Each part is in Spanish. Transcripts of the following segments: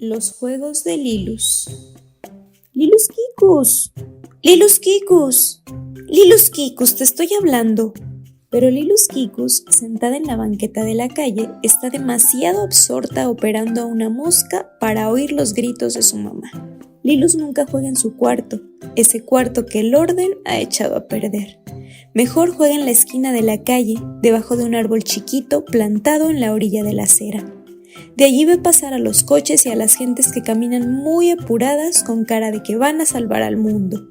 Los juegos de Lilus. ¡Lilus Kikus! ¡Lilus Kikus! ¡Lilus Kikus, te estoy hablando! Pero Lilus Kikus, sentada en la banqueta de la calle, está demasiado absorta operando a una mosca para oír los gritos de su mamá. Lilus nunca juega en su cuarto, ese cuarto que el orden ha echado a perder. Mejor juega en la esquina de la calle, debajo de un árbol chiquito plantado en la orilla de la acera. De allí ve pasar a los coches y a las gentes que caminan muy apuradas con cara de que van a salvar al mundo.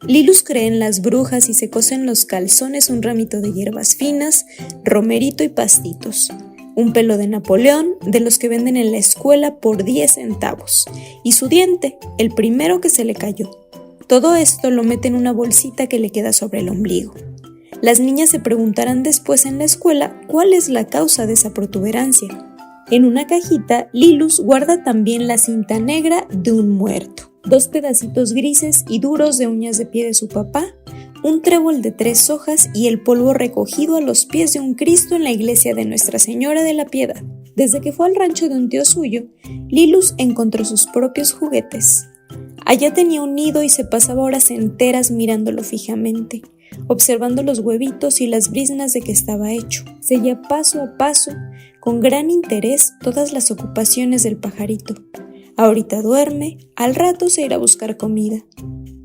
Lilus cree en las brujas y se cose en los calzones un ramito de hierbas finas, romerito y pastitos, un pelo de Napoleón de los que venden en la escuela por 10 centavos, y su diente, el primero que se le cayó. Todo esto lo mete en una bolsita que le queda sobre el ombligo. Las niñas se preguntarán después en la escuela cuál es la causa de esa protuberancia. En una cajita, Lilus guarda también la cinta negra de un muerto, 2 pedacitos grises y duros de uñas de pie de su papá, un trébol de 3 hojas y el polvo recogido a los pies de un Cristo en la iglesia de Nuestra Señora de la Piedad. Desde que fue al rancho de un tío suyo, Lilus encontró sus propios juguetes. Allá tenía un nido y se pasaba horas enteras mirándolo fijamente, observando los huevitos y las briznas de que estaba hecho. Seguía paso a paso, con gran interés, todas las ocupaciones del pajarito. Ahorita duerme, al rato se irá a buscar comida.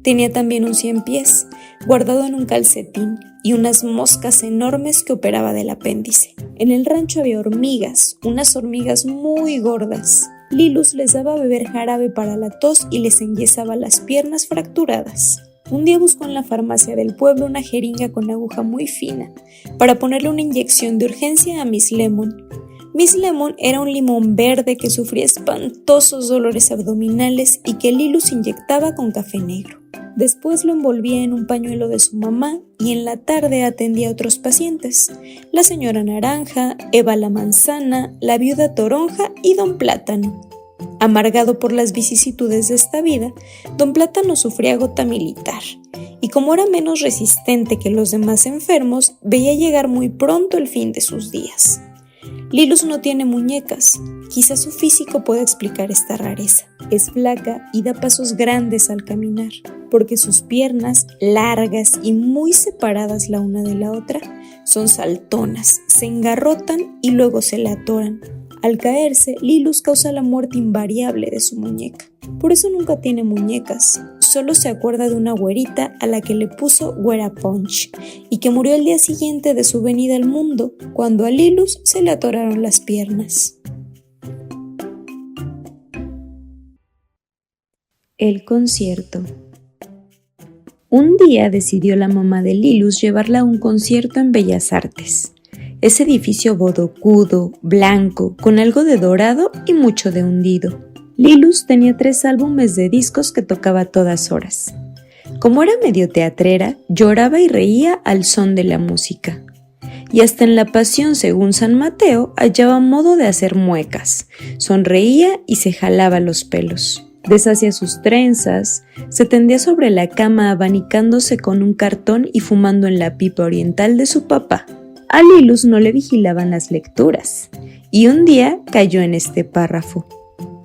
Tenía también un 100 pies, guardado en un calcetín, y unas moscas enormes que operaba del apéndice. En el rancho había hormigas, unas hormigas muy gordas. Lilus les daba a beber jarabe para la tos y les enyesaba las piernas fracturadas. Un día buscó en la farmacia del pueblo una jeringa con aguja muy fina para ponerle una inyección de urgencia a Miss Lemon. Miss Lemon era un limón verde que sufría espantosos dolores abdominales y que Lilus inyectaba con café negro. Después lo envolvía en un pañuelo de su mamá y en la tarde atendía a otros pacientes, la señora Naranja, Eva la Manzana, la viuda Toronja y don Plátano. Amargado por las vicisitudes de esta vida, don Plátano sufría gota militar, y como era menos resistente que los demás enfermos, veía llegar muy pronto el fin de sus días. Lilus no tiene muñecas, quizás su físico pueda explicar esta rareza. Es flaca y da pasos grandes al caminar, porque sus piernas, largas y muy separadas la una de la otra, son saltonas, se engarrotan y luego se le atoran. Al caerse, Lilus causa la muerte invariable de su muñeca. Por eso nunca tiene muñecas, solo se acuerda de una güerita a la que le puso Güera Punch y que murió el día siguiente de su venida al mundo, cuando a Lilus se le atoraron las piernas. El concierto. Un día decidió la mamá de Lilus llevarla a un concierto en Bellas Artes. Ese edificio bodocudo, blanco, con algo de dorado y mucho de hundido. Lilus tenía 3 álbumes de discos que tocaba a todas horas. Como era medio teatrera, lloraba y reía al son de la música. Y hasta en la Pasión según San Mateo hallaba modo de hacer muecas. Sonreía y se jalaba los pelos. Deshacía sus trenzas, se tendía sobre la cama abanicándose con un cartón y fumando en la pipa oriental de su papá. A Lilus no le vigilaban las lecturas, y un día cayó en este párrafo.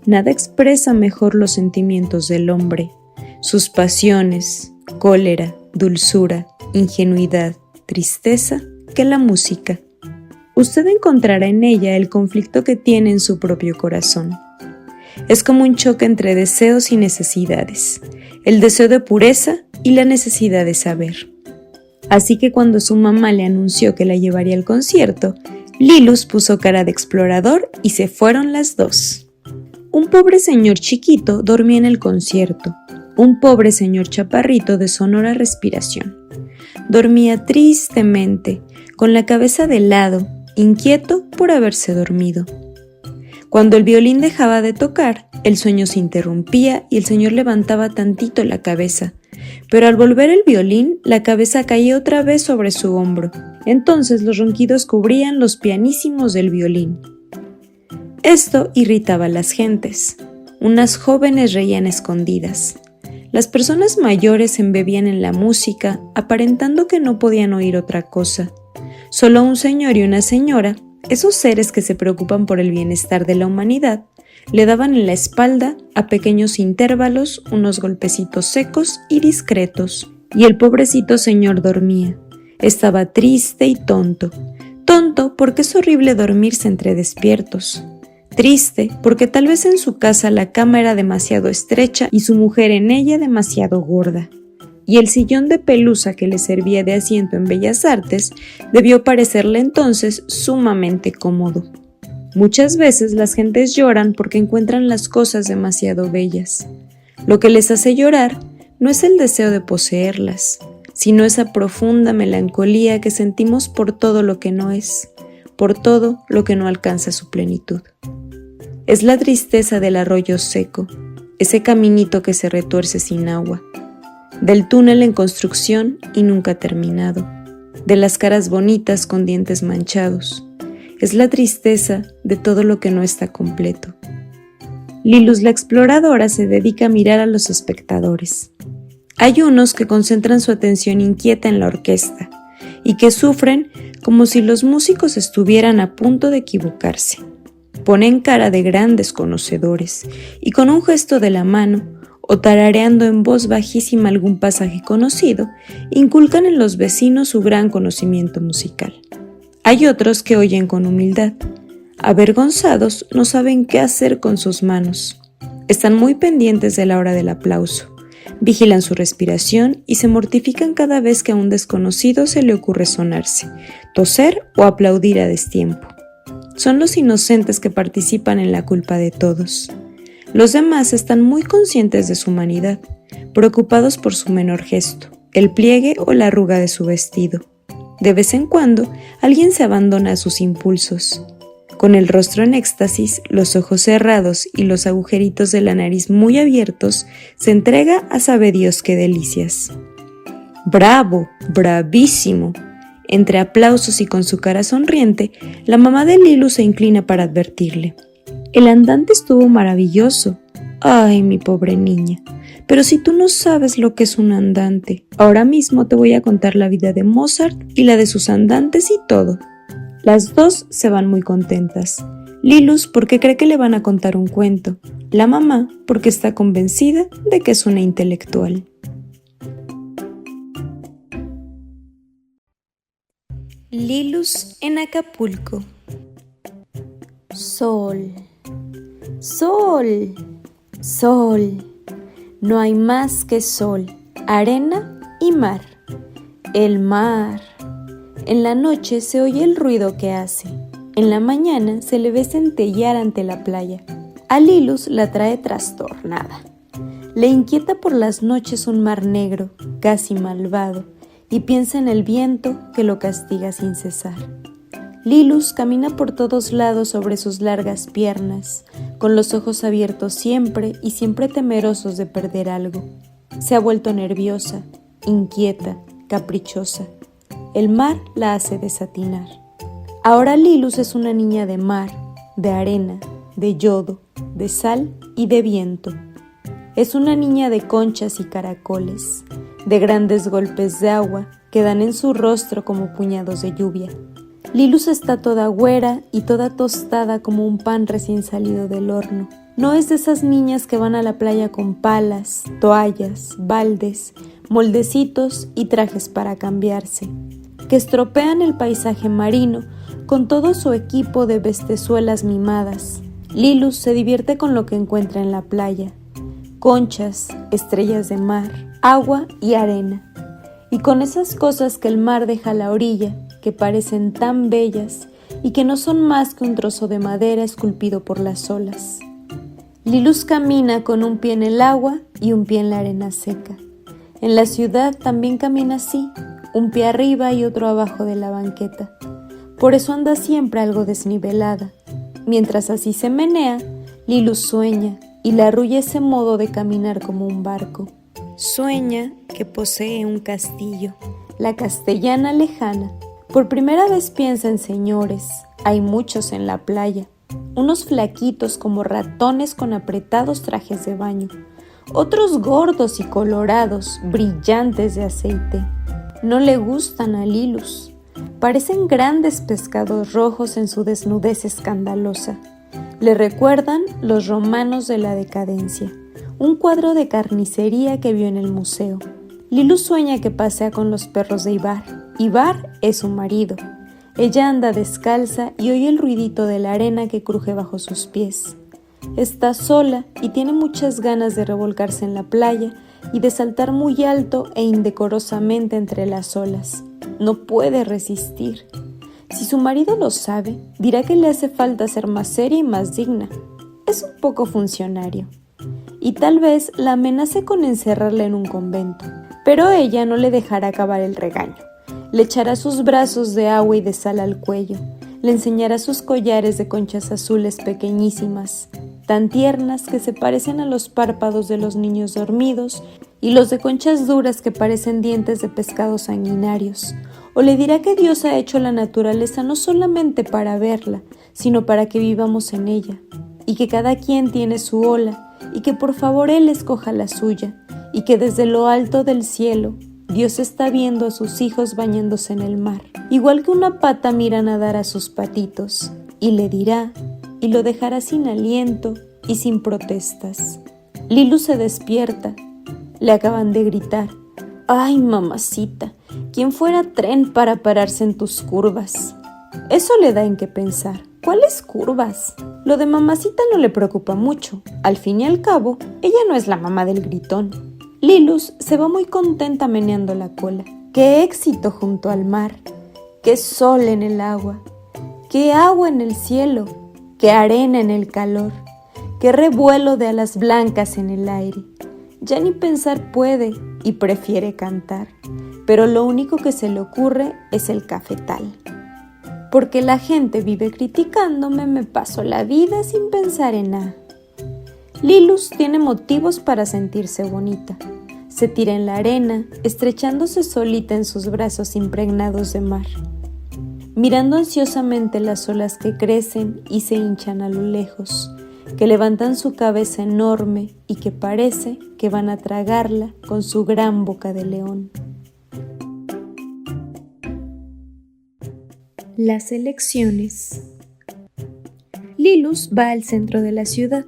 Nada expresa mejor los sentimientos del hombre, sus pasiones, cólera, dulzura, ingenuidad, tristeza, que la música. Usted encontrará en ella el conflicto que tiene en su propio corazón. Es como un choque entre deseos y necesidades, el deseo de pureza y la necesidad de saber. Así que cuando su mamá le anunció que la llevaría al concierto, Lilus puso cara de explorador y se fueron las dos. Un pobre señor chiquito dormía en el concierto, un pobre señor chaparrito de sonora respiración. Dormía tristemente, con la cabeza de lado, inquieto por haberse dormido. Cuando el violín dejaba de tocar, el sueño se interrumpía y el señor levantaba tantito la cabeza, pero al volver el violín, la cabeza caía otra vez sobre su hombro. Entonces los ronquidos cubrían los pianísimos del violín. Esto irritaba a las gentes. Unas jóvenes reían escondidas. Las personas mayores se embebían en la música, aparentando que no podían oír otra cosa. Solo un señor y una señora, esos seres que se preocupan por el bienestar de la humanidad, Le daban en la espalda, a pequeños intervalos, unos golpecitos secos y discretos, y el pobrecito señor dormía. Estaba triste y tonto. Tonto porque es horrible dormirse entre despiertos. Triste porque tal vez en su casa la cama era demasiado estrecha y su mujer en ella demasiado gorda. Y el sillón de pelusa que le servía de asiento en Bellas Artes debió parecerle entonces sumamente cómodo. Muchas veces las gentes lloran porque encuentran las cosas demasiado bellas. Lo que les hace llorar no es el deseo de poseerlas, sino esa profunda melancolía que sentimos por todo lo que no es, por todo lo que no alcanza su plenitud. Es la tristeza del arroyo seco, ese caminito que se retuerce sin agua, del túnel en construcción y nunca terminado, de las caras bonitas con dientes manchados. Es la tristeza de todo lo que no está completo. Lilus la exploradora se dedica a mirar a los espectadores. Hay unos que concentran su atención inquieta en la orquesta y que sufren como si los músicos estuvieran a punto de equivocarse. Ponen cara de grandes conocedores y con un gesto de la mano o tarareando en voz bajísima algún pasaje conocido, inculcan en los vecinos su gran conocimiento musical. Hay otros que oyen con humildad. Avergonzados, no saben qué hacer con sus manos. Están muy pendientes de la hora del aplauso. Vigilan su respiración y se mortifican cada vez que a un desconocido se le ocurre sonarse, toser o aplaudir a destiempo. Son los inocentes que participan en la culpa de todos. Los demás están muy conscientes de su humanidad, preocupados por su menor gesto, el pliegue o la arruga de su vestido. De vez en cuando, alguien se abandona a sus impulsos. Con el rostro en éxtasis, los ojos cerrados y los agujeritos de la nariz muy abiertos, se entrega a sabe Dios qué delicias. ¡Bravo! ¡Bravísimo! Entre aplausos y con su cara sonriente, la mamá de Lilu se inclina para advertirle. El andante estuvo maravilloso. ¡Ay, mi pobre niña! Pero si tú no sabes lo que es un andante, ahora mismo te voy a contar la vida de Mozart y la de sus andantes y todo. Las dos se van muy contentas. Lilus porque cree que le van a contar un cuento. La mamá porque está convencida de que es una intelectual. Lilus en Acapulco. Sol, sol, sol. No hay más que sol, arena y mar. El mar. En la noche se oye el ruido que hace. En la mañana se le ve centellear ante la playa. A Lilus la trae trastornada. Le inquieta por las noches un mar negro, casi malvado, y piensa en el viento que lo castiga sin cesar. Lilus camina por todos lados sobre sus largas piernas, con los ojos abiertos siempre y siempre temerosos de perder algo. Se ha vuelto nerviosa, inquieta, caprichosa. El mar la hace desatinar. Ahora Lilus es una niña de mar, de arena, de yodo, de sal y de viento. Es una niña de conchas y caracoles, de grandes golpes de agua que dan en su rostro como puñados de lluvia. Lilus está toda güera y toda tostada como un pan recién salido del horno. No es de esas niñas que van a la playa con palas, toallas, baldes, moldecitos y trajes para cambiarse, que estropean el paisaje marino con todo su equipo de bestezuelas mimadas. Lilus se divierte con lo que encuentra en la playa: conchas, estrellas de mar, agua y arena, y con esas cosas que el mar deja a la orilla, que parecen tan bellas y que no son más que un trozo de madera esculpido por las olas. Lilus camina con un pie en el agua y un pie en la arena seca. En la ciudad también camina así, un pie arriba y otro abajo de la banqueta. Por eso anda siempre algo desnivelada. Mientras así se menea, Lilus sueña y le arrulla ese modo de caminar como un barco. Sueña que posee un castillo, la castellana lejana. Por primera vez piensa en señores, hay muchos en la playa, unos flaquitos como ratones con apretados trajes de baño, otros gordos y colorados, brillantes de aceite. No le gustan a Lilus, parecen grandes pescados rojos en su desnudez escandalosa. Le recuerdan Los romanos de la decadencia, un cuadro de carnicería que vio en el museo. Lilu sueña que pasea con los perros de Ivar. Ivar es su marido. Ella anda descalza y oye el ruidito de la arena que cruje bajo sus pies. Está sola y tiene muchas ganas de revolcarse en la playa y de saltar muy alto e indecorosamente entre las olas. No puede resistir. Si su marido lo sabe, dirá que le hace falta ser más seria y más digna. Es un poco funcionario. Y tal vez la amenace con encerrarla en un convento. Pero ella no le dejará acabar el regaño. Le echará sus brazos de agua y de sal al cuello. Le enseñará sus collares de conchas azules pequeñísimas, tan tiernas que se parecen a los párpados de los niños dormidos, y los de conchas duras que parecen dientes de pescados sanguinarios. O le dirá que Dios ha hecho la naturaleza no solamente para verla, sino para que vivamos en ella, y que cada quien tiene su ola, y que por favor Él escoja la suya, y que desde lo alto del cielo Dios está viendo a sus hijos bañándose en el mar, igual que una pata mira nadar a sus patitos, y le dirá, y lo dejará sin aliento y sin protestas. Lilu se despierta. Le acaban de gritar: ¡ay, mamacita! ¿Quién fuera tren para pararse en tus curvas? Eso le da en qué pensar. ¿Cuáles curvas? Lo de mamacita no le preocupa mucho. Al fin y al cabo, ella no es la mamá del gritón. Lilus se va muy contenta meneando la cola. ¡Qué éxito junto al mar! ¡Qué sol en el agua! ¡Qué agua en el cielo! ¡Qué arena en el calor! ¡Qué revuelo de alas blancas en el aire! Ya ni pensar puede y prefiere cantar, pero lo único que se le ocurre es el cafetal. Porque la gente vive criticándome, me paso la vida sin pensar en nada. Lilus tiene motivos para sentirse bonita. Se tira en la arena, estrechándose solita en sus brazos impregnados de mar, mirando ansiosamente las olas que crecen y se hinchan a lo lejos, que levantan su cabeza enorme y que parece que van a tragarla con su gran boca de león. Las elecciones. Lilus va al centro de la ciudad.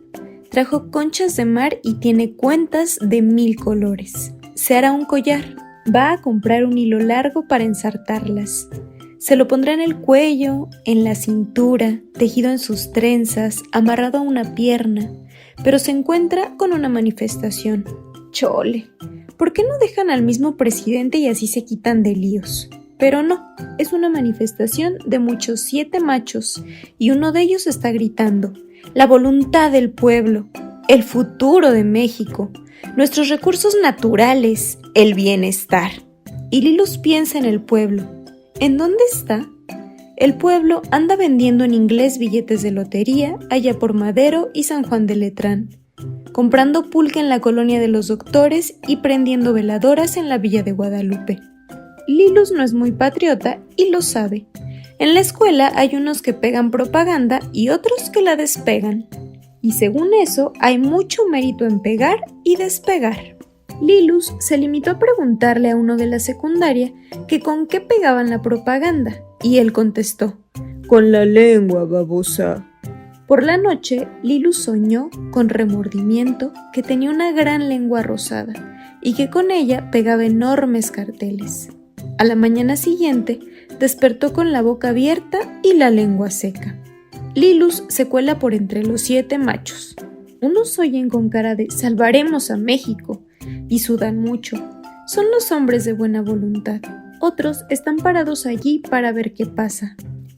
Trajo conchas de mar y tiene cuentas de 1000 colores. Se hará un collar. Va a comprar un hilo largo para ensartarlas. Se lo pondrá en el cuello, en la cintura, tejido en sus trenzas, amarrado a una pierna, pero se encuentra con una manifestación. Chole, ¿por qué no dejan al mismo presidente y así se quitan de líos? Pero no, es una manifestación de muchos 7 machos y uno de ellos está gritando: la voluntad del pueblo, el futuro de México, nuestros recursos naturales, el bienestar. Y Lilus piensa en el pueblo. ¿En dónde está? El pueblo anda vendiendo en inglés billetes de lotería allá por Madero y San Juan de Letrán, comprando pulque en la colonia de los doctores y prendiendo veladoras en la villa de Guadalupe. Lilus no es muy patriota y lo sabe. En la escuela hay unos que pegan propaganda y otros que la despegan. Y según eso, hay mucho mérito en pegar y despegar. Lilus se limitó a preguntarle a uno de la secundaria que con qué pegaban la propaganda, y él contestó: con la lengua, babosa. Por la noche, Lilus soñó, con remordimiento, que tenía una gran lengua rosada y que con ella pegaba enormes carteles. A la mañana siguiente, despertó con la boca abierta y la lengua seca. Lilus se cuela por entre los 7 machos. Unos oyen con cara de «salvaremos a México» y sudan mucho. Son los hombres de buena voluntad. Otros están parados allí para ver qué pasa.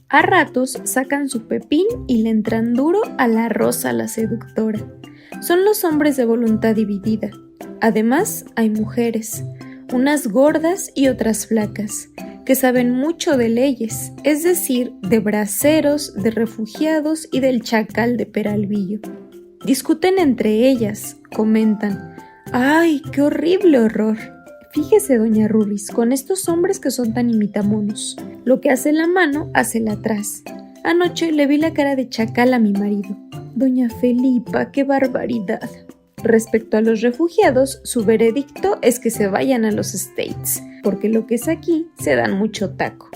A ratos sacan su pepín y le entran duro a la Rosa la seductora. Son los hombres de voluntad dividida. Además, hay mujeres, unas gordas y otras flacas, que saben mucho de leyes, es decir, de braceros, de refugiados y del chacal de Peralvillo. Discuten entre ellas, comentan: ¡ay, qué horrible horror! Fíjese, doña Rurris, con estos hombres que son tan imitamonos. Lo que hace la mano, hace la atrás. Anoche le vi la cara de chacal a mi marido. Doña Felipa, qué barbaridad. Respecto a los refugiados, su veredicto es que se vayan a los States, porque lo que es aquí se dan mucho taco.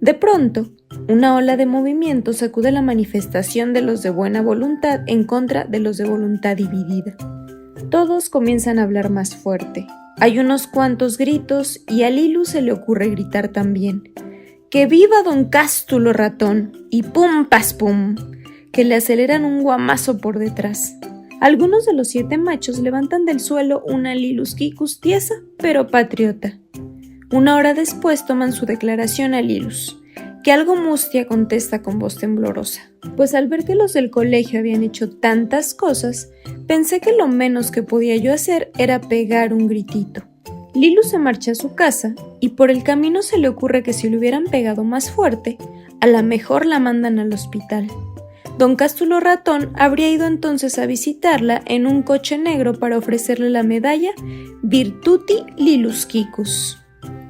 De pronto, una ola de movimiento sacude la manifestación de los de buena voluntad en contra de los de voluntad dividida. Todos comienzan a hablar más fuerte. Hay unos cuantos gritos y a Lilu se le ocurre gritar también: ¡Que viva don Cástulo Ratón! Y ¡pum, pas, pum!, que le aceleran un guamazo por detrás. Algunos de los 7 machos levantan del suelo una Lilus Kikus tiesa, pero patriota. Una hora después toman su declaración a Lilus, que algo mustia contesta con voz temblorosa. Pues al ver que los del colegio habían hecho tantas cosas, pensé que lo menos que podía yo hacer era pegar un gritito. Lilus se marcha a su casa y por el camino se le ocurre que si le hubieran pegado más fuerte, a lo mejor la mandan al hospital. Don Cástulo Ratón habría ido entonces a visitarla en un coche negro para ofrecerle la medalla Virtuti Lilus Kikus.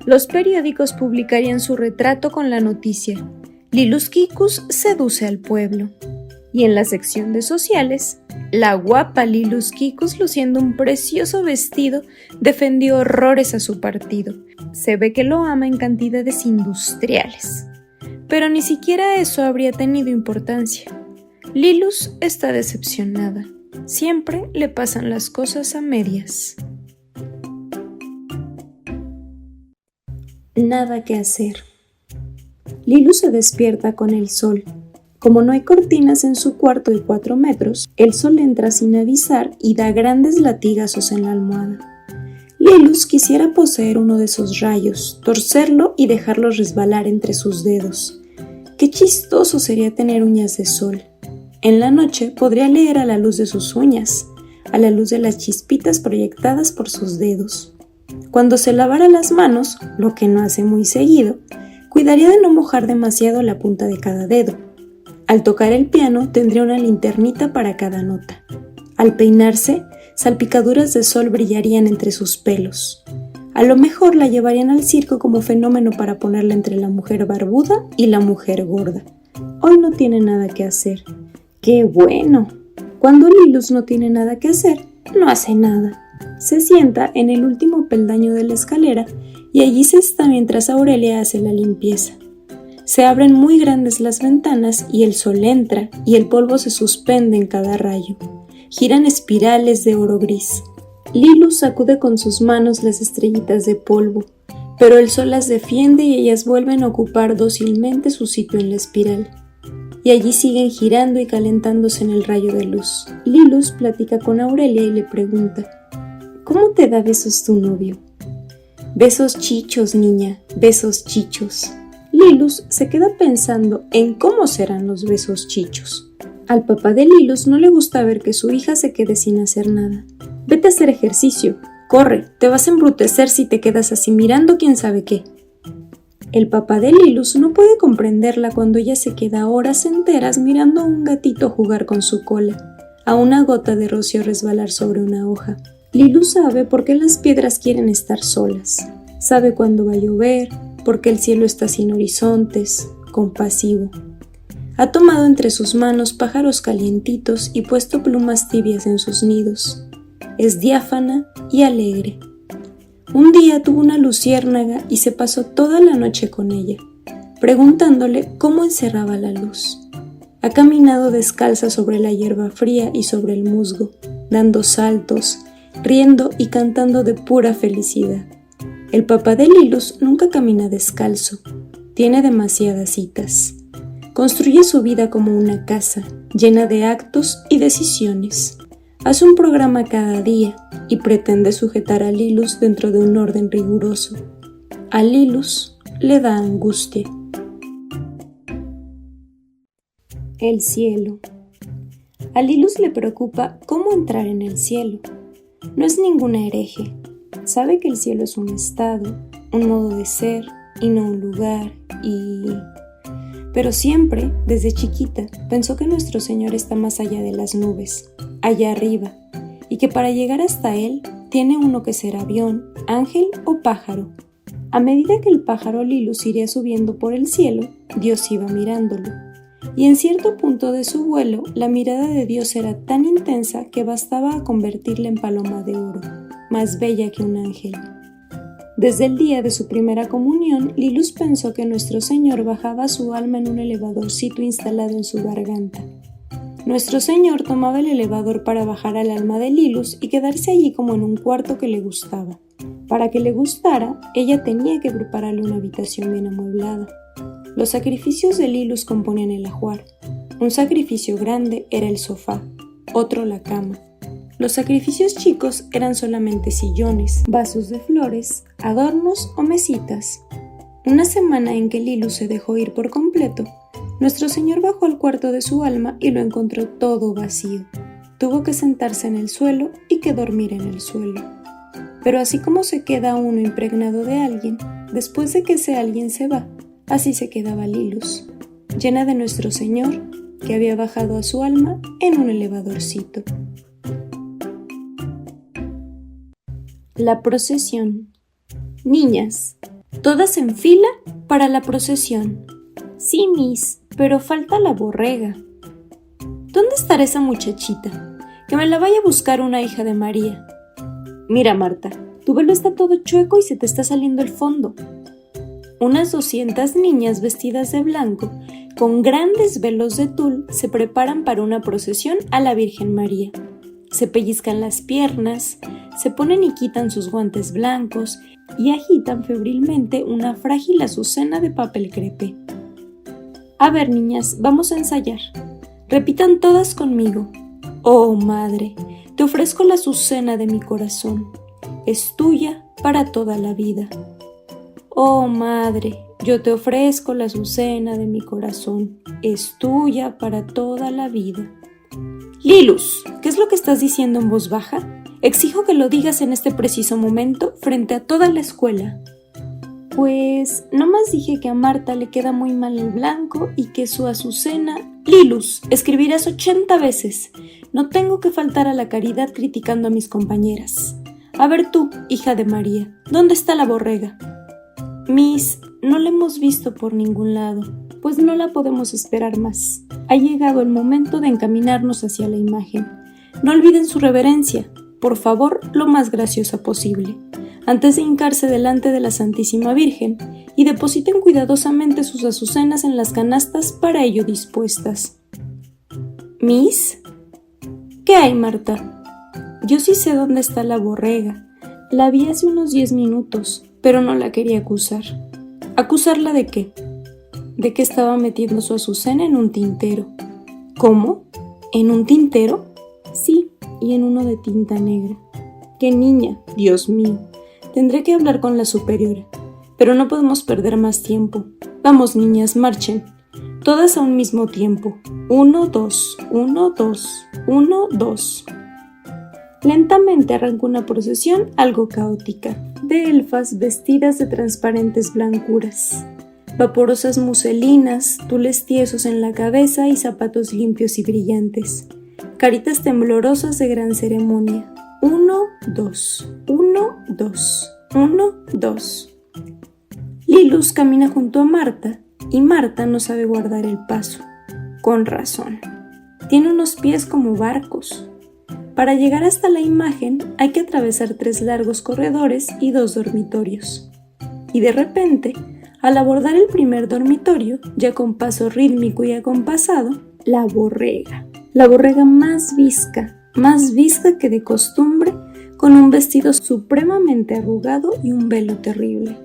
Los periódicos publicarían su retrato con la noticia: Lilus Kikus seduce al pueblo. Y en la sección de sociales, la guapa Lilus Kikus, luciendo un precioso vestido, defendió horrores a su partido. Se ve que lo ama en cantidades industriales. Pero ni siquiera eso habría tenido importancia. Lilus está decepcionada. Siempre le pasan las cosas a medias. Nada que hacer. Lilus se despierta con el sol. Como no hay cortinas en su cuarto de 4 metros, el sol entra sin avisar y da grandes latigazos en la almohada. Lilus quisiera poseer uno de esos rayos, torcerlo y dejarlo resbalar entre sus dedos. Qué chistoso sería tener uñas de sol. En la noche podría leer a la luz de sus uñas, a la luz de las chispitas proyectadas por sus dedos. Cuando se lavara las manos, lo que no hace muy seguido, cuidaría de no mojar demasiado la punta de cada dedo. Al tocar el piano tendría una linternita para cada nota. Al peinarse, salpicaduras de sol brillarían entre sus pelos. A lo mejor la llevarían al circo como fenómeno para ponerla entre la mujer barbuda y la mujer gorda. Hoy no tiene nada que hacer. ¡Qué bueno! Cuando Lilus no tiene nada que hacer, no hace nada. Se sienta en el último peldaño de la escalera y allí se está mientras Aurelia hace la limpieza. Se abren muy grandes las ventanas y el sol entra y el polvo se suspende en cada rayo. Giran espirales de oro gris. Lilus sacude con sus manos las estrellitas de polvo, pero el sol las defiende y ellas vuelven a ocupar dócilmente su sitio en la espiral. Y allí siguen girando y calentándose en el rayo de luz. Lilus platica con Aurelia y le pregunta: ¿cómo te da besos tu novio? Besos chichos, niña, besos chichos. Lilus se queda pensando en cómo serán los besos chichos. Al papá de Lilus no le gusta ver que su hija se quede sin hacer nada. Vete a hacer ejercicio, corre, te vas a embrutecer si te quedas así mirando quién sabe qué. El papá de Lilus no puede comprenderla cuando ella se queda horas enteras mirando a un gatito jugar con su cola, a una gota de rocío resbalar sobre una hoja. Lilus sabe por qué las piedras quieren estar solas. Sabe cuándo va a llover, porque el cielo está sin horizontes, compasivo. Ha tomado entre sus manos pájaros calientitos y puesto plumas tibias en sus nidos. Es diáfana y alegre. Un día tuvo una luciérnaga y se pasó toda la noche con ella, preguntándole cómo encerraba la luz. Ha caminado descalza sobre la hierba fría y sobre el musgo, dando saltos, riendo y cantando de pura felicidad. El papá de Lilus nunca camina descalzo, tiene demasiadas citas. Construye su vida como una casa, llena de actos y decisiones. Hace un programa cada día y pretende sujetar a Lilus dentro de un orden riguroso. A Lilus le da angustia. El cielo. A Lilus le preocupa cómo entrar en el cielo. No es ninguna hereje. Sabe que el cielo es un estado, un modo de ser y no un lugar Pero siempre, desde chiquita, pensó que nuestro Señor está más allá de las nubes, allá arriba, y que para llegar hasta Él tiene uno que ser avión, ángel o pájaro. A medida que el pájaro Lilus iría subiendo por el cielo, Dios iba mirándolo. Y en cierto punto de su vuelo, la mirada de Dios era tan intensa que bastaba a convertirla en paloma de oro, más bella que un ángel. Desde el día de su primera comunión, Lilus pensó que nuestro Señor bajaba su alma en un elevadorcito instalado en su garganta. Nuestro Señor tomaba el elevador para bajar al alma de Lilus y quedarse allí como en un cuarto que le gustaba. Para que le gustara, ella tenía que prepararle una habitación bien amueblada. Los sacrificios de Lilus componían el ajuar. Un sacrificio grande era el sofá, otro la cama. Los sacrificios chicos eran solamente sillones, vasos de flores, adornos o mesitas. Una semana en que Lilus se dejó ir por completo, nuestro Señor bajó al cuarto de su alma y lo encontró todo vacío. Tuvo que sentarse en el suelo y que dormir en el suelo. Pero así como se queda uno impregnado de alguien, después de que ese alguien se va, así se quedaba Lilus, llena de nuestro Señor, que había bajado a su alma en un elevadorcito. La procesión. Niñas, todas en fila para la procesión. Sí, Miss, pero falta la borrega. ¿Dónde estará esa muchachita? Que me la vaya a buscar una hija de María. Mira, Marta, tu velo está todo chueco y se te está saliendo el fondo. Unas 200 niñas vestidas de blanco, con grandes velos de tul, se preparan para una procesión a la Virgen María. Se pellizcan las piernas, se ponen y quitan sus guantes blancos y agitan febrilmente una frágil azucena de papel crepé. A ver, niñas, vamos a ensayar. Repitan todas conmigo. Oh, madre, te ofrezco la azucena de mi corazón. Es tuya para toda la vida. Oh, madre, yo te ofrezco la azucena de mi corazón. Es tuya para toda la vida. Lilus, ¿qué es lo que estás diciendo en voz baja? Exijo que lo digas en este preciso momento frente a toda la escuela. Pues, nomás dije que a Marta le queda muy mal el blanco y que su azucena... Lilus, escribirás 80 veces. No tengo que faltar a la caridad criticando a mis compañeras. A ver tú, hija de María, ¿dónde está la borrega? Miss, no la hemos visto por ningún lado, pues no la podemos esperar más. Ha llegado el momento de encaminarnos hacia la imagen. No olviden su reverencia, por favor, lo más graciosa posible, antes de hincarse delante de la Santísima Virgen, y depositen cuidadosamente sus azucenas en las canastas para ello dispuestas. ¿Miss? ¿Qué hay, Marta? Yo sí sé dónde está la borrega. La vi hace unos 10 minutos, pero no la quería acusar. ¿Acusarla de qué? De que estaba metiendo su azucena en un tintero. ¿Cómo? ¿En un tintero? Sí, y en uno de tinta negra. ¡Qué niña! Dios mío. Tendré que hablar con la superiora. Pero no podemos perder más tiempo. Vamos, niñas, marchen. Todas a un mismo tiempo. 1, 2, 1, 2, 1, 2. Lentamente arrancó una procesión algo caótica, de elfas vestidas de transparentes blancuras, vaporosas muselinas, tules tiesos en la cabeza y zapatos limpios y brillantes, caritas temblorosas de gran ceremonia. 1, 2, 1, 2, 1, 2. Lilus camina junto a Marta y Marta no sabe guardar el paso. Con razón. Tiene unos pies como barcos. Para llegar hasta la imagen hay que atravesar 3 largos corredores y 2 dormitorios. Y de repente, al abordar el primer dormitorio, ya con paso rítmico y acompasado, la borrega más visca que de costumbre, con un vestido supremamente arrugado y un velo terrible.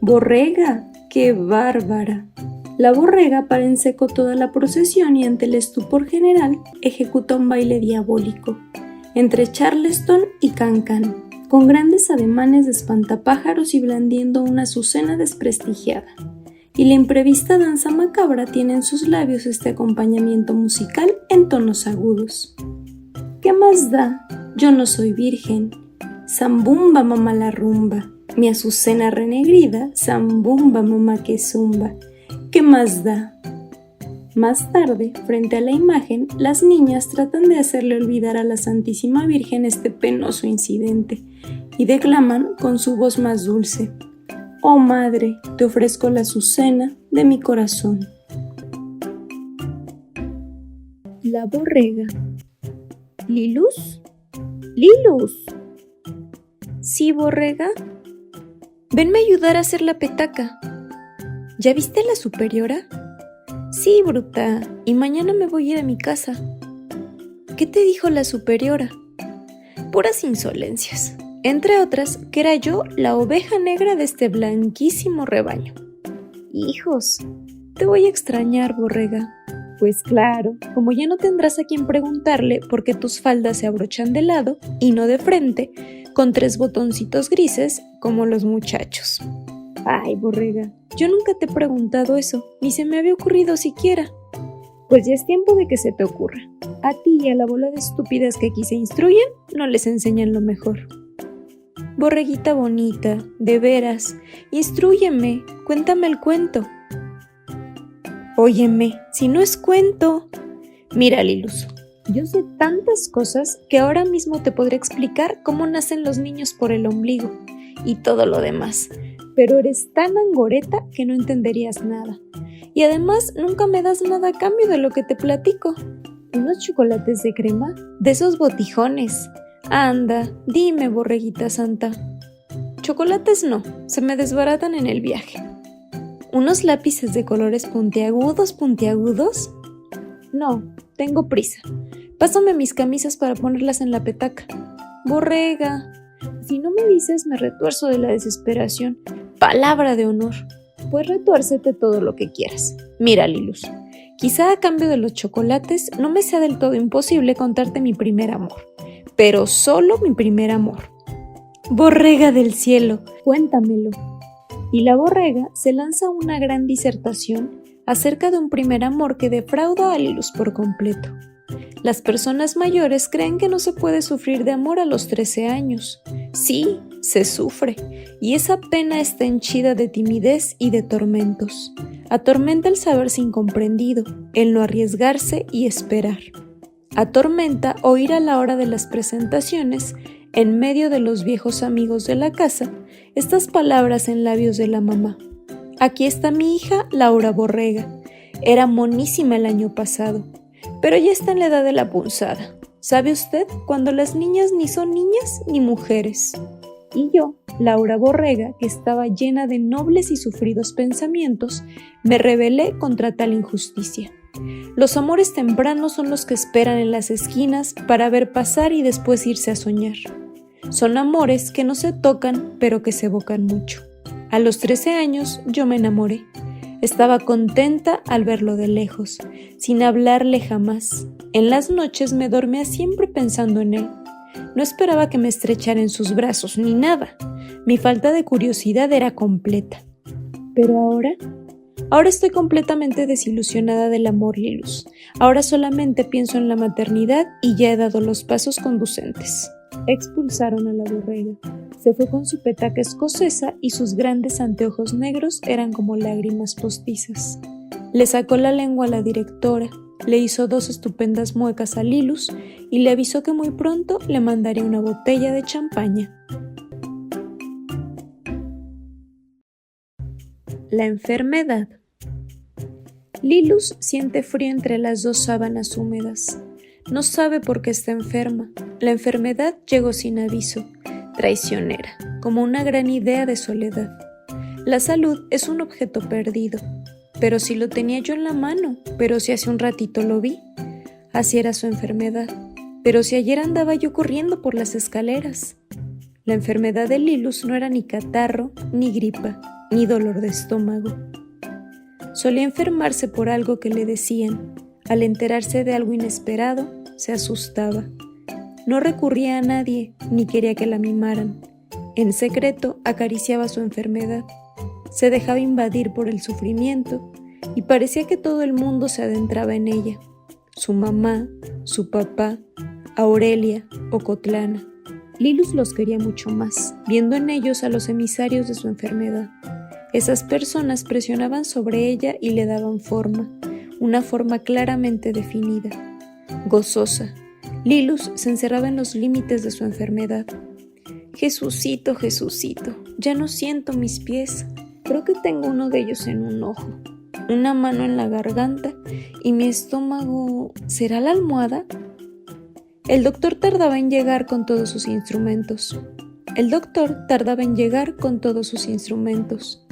¡Borrega! ¡Qué bárbara! La borrega para en seco toda la procesión y ante el estupor general ejecuta un baile diabólico, entre Charleston y Cancan, con grandes ademanes de espantapájaros y blandiendo una azucena desprestigiada. Y la imprevista danza macabra tiene en sus labios este acompañamiento musical en tonos agudos. ¿Qué más da? Yo no soy virgen. Zambumba, mamá la rumba. Mi azucena renegrida, zambumba, mamá que zumba. ¿Qué más da? Más tarde, frente a la imagen, las niñas tratan de hacerle olvidar a la Santísima Virgen este penoso incidente y declaman con su voz más dulce: «Oh madre, te ofrezco la azucena de mi corazón». La borrega. ¿Lilus? ¡Lilus! ¿Sí, borrega? Venme a ayudar a hacer la petaca. ¿Ya viste a la superiora? Sí, bruta, y mañana me voy a ir a mi casa. ¿Qué te dijo la superiora? Puras insolencias, entre otras, que era yo la oveja negra de este blanquísimo rebaño. Hijos, te voy a extrañar, borrega. Pues claro, como ya no tendrás a quien preguntarle por qué tus faldas se abrochan de lado y no de frente, con 3 botoncitos grises como los muchachos. Ay, borrega, yo nunca te he preguntado eso, ni se me había ocurrido siquiera. Pues ya es tiempo de que se te ocurra. A ti y a la bola de estúpidas que aquí se instruyen, no les enseñan lo mejor. Borreguita bonita, de veras, instrúyeme, cuéntame el cuento. Óyeme, si no es cuento. Mira, Lilus, yo sé tantas cosas que ahora mismo te podré explicar cómo nacen los niños por el ombligo y todo lo demás, pero eres tan angoreta que no entenderías nada. Y además nunca me das nada a cambio de lo que te platico. ¿Unos chocolates de crema? De esos botijones. Anda, dime, borreguita santa. Chocolates no, se me desbaratan en el viaje. ¿Unos lápices de colores puntiagudos? No, tengo prisa. Pásame mis camisas para ponerlas en la petaca. Borrega, si no me dices me retuerzo de la desesperación. Palabra de honor. Pues retuércete todo lo que quieras. Mira, Lilus, quizá a cambio de los chocolates no me sea del todo imposible contarte mi primer amor, pero solo mi primer amor. Borrega del cielo, cuéntamelo. Y la borrega se lanza una gran disertación acerca de un primer amor que defrauda a Lilus por completo. Las personas mayores creen que no se puede sufrir de amor a los 13 años. Sí, se sufre, y esa pena está henchida de timidez y de tormentos. Atormenta el saberse incomprendido, el no arriesgarse y esperar. Atormenta oír a la hora de las presentaciones, en medio de los viejos amigos de la casa, estas palabras en labios de la mamá. Aquí está mi hija Laura Borrega. Era monísima el año pasado, pero ya está en la edad de la punzada. ¿Sabe usted? Cuando las niñas ni son niñas ni mujeres. Y yo, Laura Borrega, que estaba llena de nobles y sufridos pensamientos, me rebelé contra tal injusticia. Los amores tempranos son los que esperan en las esquinas para ver pasar y después irse a soñar. Son amores que no se tocan, pero que se evocan mucho. A los 13 años yo me enamoré. Estaba contenta al verlo de lejos, sin hablarle jamás. En las noches me dormía siempre pensando en él. No esperaba que me estrechara en sus brazos, ni nada. Mi falta de curiosidad era completa. Pero ahora estoy completamente desilusionada del amor, Lilus. Ahora solamente pienso en la maternidad y ya he dado los pasos conducentes. Expulsaron a la borrega. Se fue con su petaca escocesa y sus grandes anteojos negros eran como lágrimas postizas. Le sacó la lengua a la directora, le hizo 2 estupendas muecas a Lilus y le avisó que muy pronto le mandaría una botella de champaña. La enfermedad. Lilus siente frío entre las 2 sábanas húmedas. No sabe por qué está enferma. La enfermedad llegó sin aviso, traicionera, como una gran idea de soledad. La salud es un objeto perdido. Pero si lo tenía yo en la mano, pero si hace un ratito lo vi. Así era su enfermedad. Pero si ayer andaba yo corriendo por las escaleras. La enfermedad de Lilus no era ni catarro, ni gripa, ni dolor de estómago. Solía enfermarse por algo que le decían. Al enterarse de algo inesperado, se asustaba. No recurría a nadie, ni quería que la mimaran. En secreto acariciaba su enfermedad. Se dejaba invadir por el sufrimiento y parecía que todo el mundo se adentraba en ella. Su mamá, su papá, Aurelia o Cotlana. Lilus los quería mucho más, viendo en ellos a los emisarios de su enfermedad. Esas personas presionaban sobre ella y le daban forma, una forma claramente definida. Gozosa, Lilus se encerraba en los límites de su enfermedad. Jesucito, Jesucito, ya no siento mis pies. Creo que tengo uno de ellos en un ojo, una mano en la garganta y mi estómago... ¿Será la almohada? El doctor tardaba en llegar con todos sus instrumentos. El doctor tardaba en llegar con todos sus instrumentos.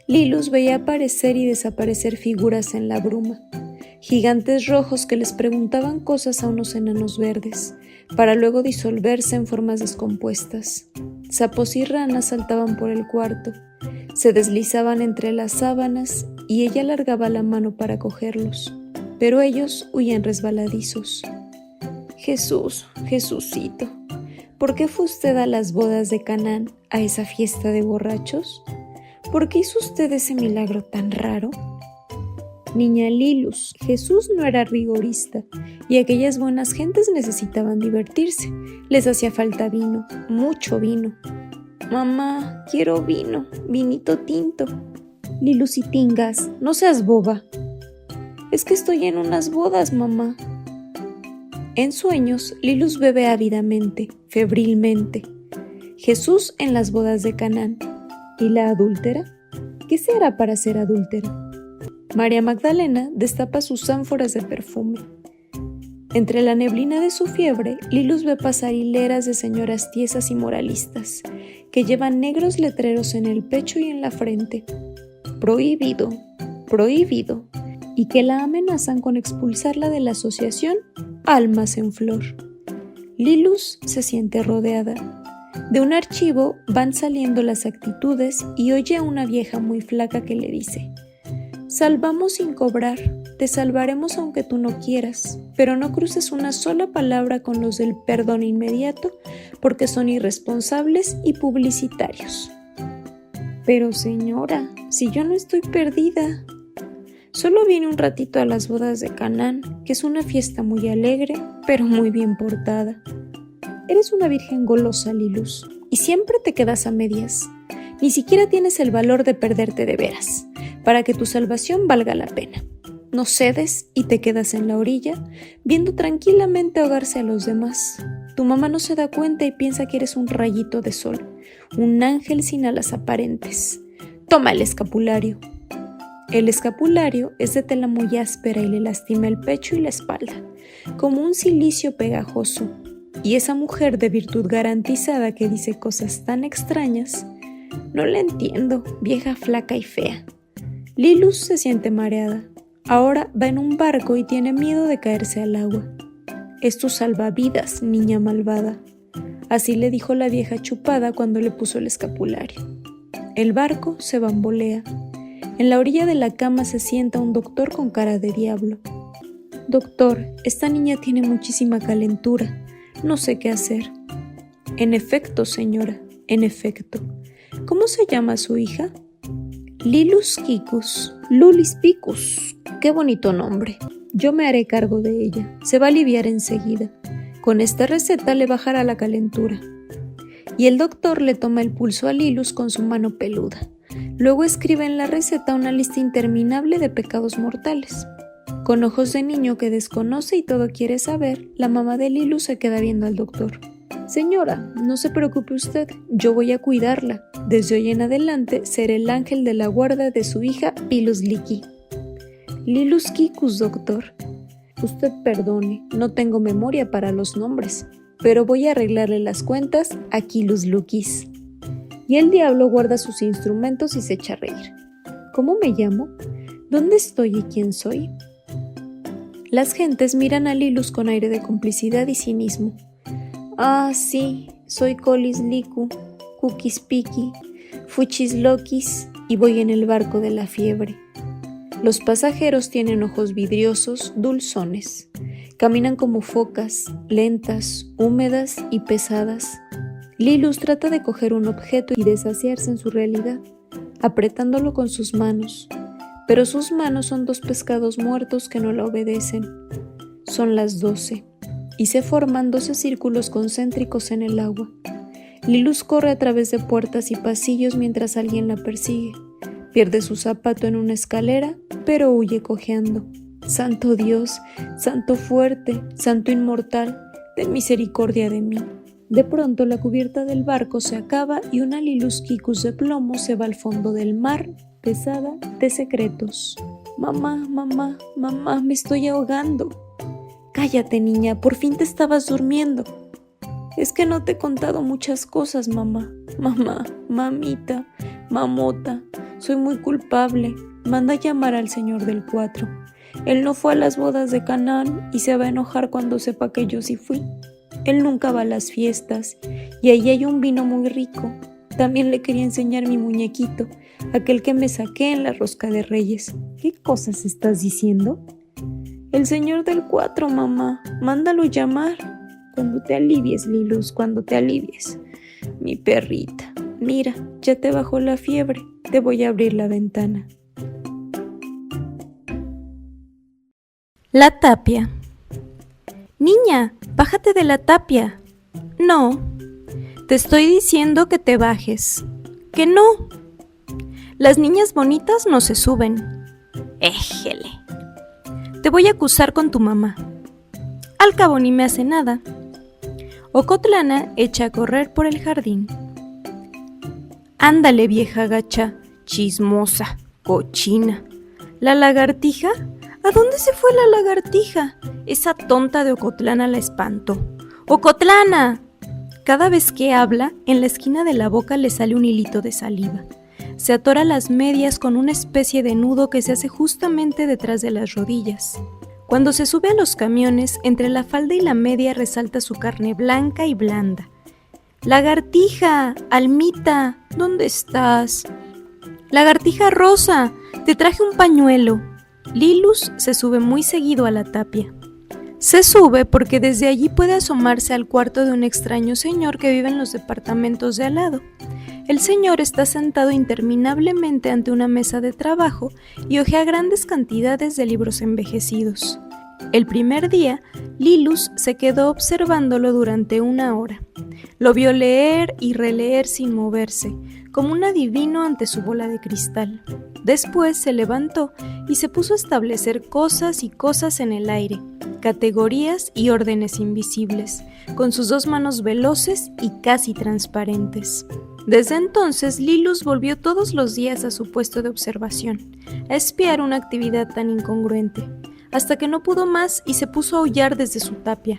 Lilus veía aparecer y desaparecer figuras en la bruma, gigantes rojos que les preguntaban cosas a unos enanos verdes, para luego disolverse en formas descompuestas. Sapos y ranas saltaban por el cuarto, se deslizaban entre las sábanas y ella alargaba la mano para cogerlos, pero ellos huían resbaladizos. Jesús, Jesucito, ¿por qué fue usted a las bodas de Canaán, a esa fiesta de borrachos? ¿Por qué hizo usted ese milagro tan raro? Niña Lilus, Jesús no era rigorista y aquellas buenas gentes necesitaban divertirse. Les hacía falta vino, mucho vino. Mamá, quiero vino, vinito tinto. Lilusitingas, no seas boba. Es que estoy en unas bodas, mamá. En sueños, Lilus bebe ávidamente, febrilmente. Jesús en las bodas de Canaán. ¿Y la adúltera? ¿Qué se hará para ser adúltera? María Magdalena destapa sus ánforas de perfume. Entre la neblina de su fiebre, Lilus ve pasar hileras de señoras tiesas y moralistas, que llevan negros letreros en el pecho y en la frente. Prohibido, prohibido, y que la amenazan con expulsarla de la asociación Almas en Flor. Lilus se siente rodeada. De un archivo van saliendo las actitudes y oye a una vieja muy flaca que le dice: «Salvamos sin cobrar, te salvaremos aunque tú no quieras, pero no cruces una sola palabra con los del perdón inmediato porque son irresponsables y publicitarios». Pero señora, si yo no estoy perdida. Solo vine un ratito a las bodas de Canaán, que es una fiesta muy alegre, pero muy bien portada. Eres una virgen golosa, Lilus, y siempre te quedas a medias. Ni siquiera tienes el valor de perderte de veras, para que tu salvación valga la pena. No cedes y te quedas en la orilla, viendo tranquilamente ahogarse a los demás. Tu mamá no se da cuenta y piensa que eres un rayito de sol, un ángel sin alas aparentes. Toma el escapulario. El escapulario es de tela muy áspera y le lastima el pecho y la espalda, como un cilicio pegajoso. Y esa mujer de virtud garantizada que dice cosas tan extrañas, no la entiendo, vieja flaca y fea. Lilus se siente mareada. Ahora va en un barco y tiene miedo de caerse al agua. Es tu salvavidas, niña malvada. Así le dijo la vieja chupada cuando le puso el escapulario. El barco se bambolea. En la orilla de la cama se sienta un doctor con cara de diablo. Doctor, esta niña tiene muchísima calentura. No sé qué hacer. En efecto, señora, en efecto. ¿Cómo se llama su hija? Lilus Kikus. Lulis Picus. Qué bonito nombre. Yo me haré cargo de ella. Se va a aliviar enseguida. Con esta receta le bajará la calentura. Y el doctor le toma el pulso a Lilus con su mano peluda. Luego escribe en la receta una lista interminable de pecados mortales. Con ojos de niño que desconoce y todo quiere saber, la mamá de Lilus se queda viendo al doctor. Señora, no se preocupe usted, yo voy a cuidarla. Desde hoy en adelante seré el ángel de la guarda de su hija Pilus Liki. Lilus Kikus, doctor. Usted perdone, no tengo memoria para los nombres, pero voy a arreglarle las cuentas a Kilus Lukis. Y el diablo guarda sus instrumentos y se echa a reír. ¿Cómo me llamo? ¿Dónde estoy y quién soy? Las gentes miran a Lilus con aire de complicidad y cinismo. Ah, sí, soy Colis Liku, Kukis Piki, Fuchis Lokis y voy en el barco de la fiebre. Los pasajeros tienen ojos vidriosos, dulzones. Caminan como focas, lentas, húmedas y pesadas. Lilus trata de coger un objeto y desasiarse en su realidad, apretándolo con sus manos. Pero sus manos son dos pescados muertos que no la obedecen. Son las 12, y se forman 12 círculos concéntricos en el agua. Lilus corre a través de puertas y pasillos mientras alguien la persigue. Pierde su zapato en una escalera, pero huye cojeando. Santo Dios, Santo fuerte, Santo inmortal, ten misericordia de mí. De pronto la cubierta del barco se acaba y una Lilus Kikus de plomo se va al fondo del mar, pesada de secretos. Mamá, mamá, mamá, me estoy ahogando. Cállate, niña, por fin te estabas durmiendo. es que no te he contado muchas cosas, mamá. Mamá, mamita, mamota, soy muy culpable. Manda llamar al señor del 4. Él no fue a las bodas de Canaán y se va a enojar cuando sepa que yo sí fui. Él nunca va a las fiestas y ahí hay un vino muy rico. También le quería enseñar mi muñequito, aquel que me saqué en la rosca de Reyes. ¿Qué cosas estás diciendo? El señor del 4, mamá. Mándalo llamar. Cuando te alivies, Lilus, cuando te alivies. Mi perrita, mira, ya te bajó la fiebre. Te voy a abrir la ventana. La tapia. Niña, bájate de la tapia. No, te estoy diciendo que te bajes. Que no. Las niñas bonitas no se suben. Éjele. Te voy a acusar con tu mamá. Al cabo ni me hace nada. Ocotlana echa a correr por el jardín. Ándale, vieja gacha, chismosa, cochina. ¿La lagartija? ¿A dónde se fue la lagartija? Esa tonta de Ocotlana la espantó. ¡Ocotlana! Cada vez que habla, en la esquina de la boca le sale un hilito de saliva. Se atora las medias con una especie de nudo que se hace justamente detrás de las rodillas. Cuando se sube a los camiones, entre la falda y la media resalta su carne blanca y blanda. ¡Lagartija! ¡Almita! ¿Dónde estás? ¡Lagartija rosa! Te traje un pañuelo. Lilus se sube muy seguido a la tapia. Se sube porque desde allí puede asomarse al cuarto de un extraño señor que vive en los departamentos de al lado. El señor está sentado interminablemente ante una mesa de trabajo y hojea grandes cantidades de libros envejecidos. El primer día, Lilus se quedó observándolo durante 1 hora. Lo vio leer y releer sin moverse, como un adivino ante su bola de cristal. Después se levantó y se puso a establecer cosas y cosas en el aire, categorías y órdenes invisibles, con sus 2 manos veloces y casi transparentes. Desde entonces, Lilus volvió todos los días a su puesto de observación, a espiar una actividad tan incongruente, hasta que no pudo más y se puso a aullar desde su tapia.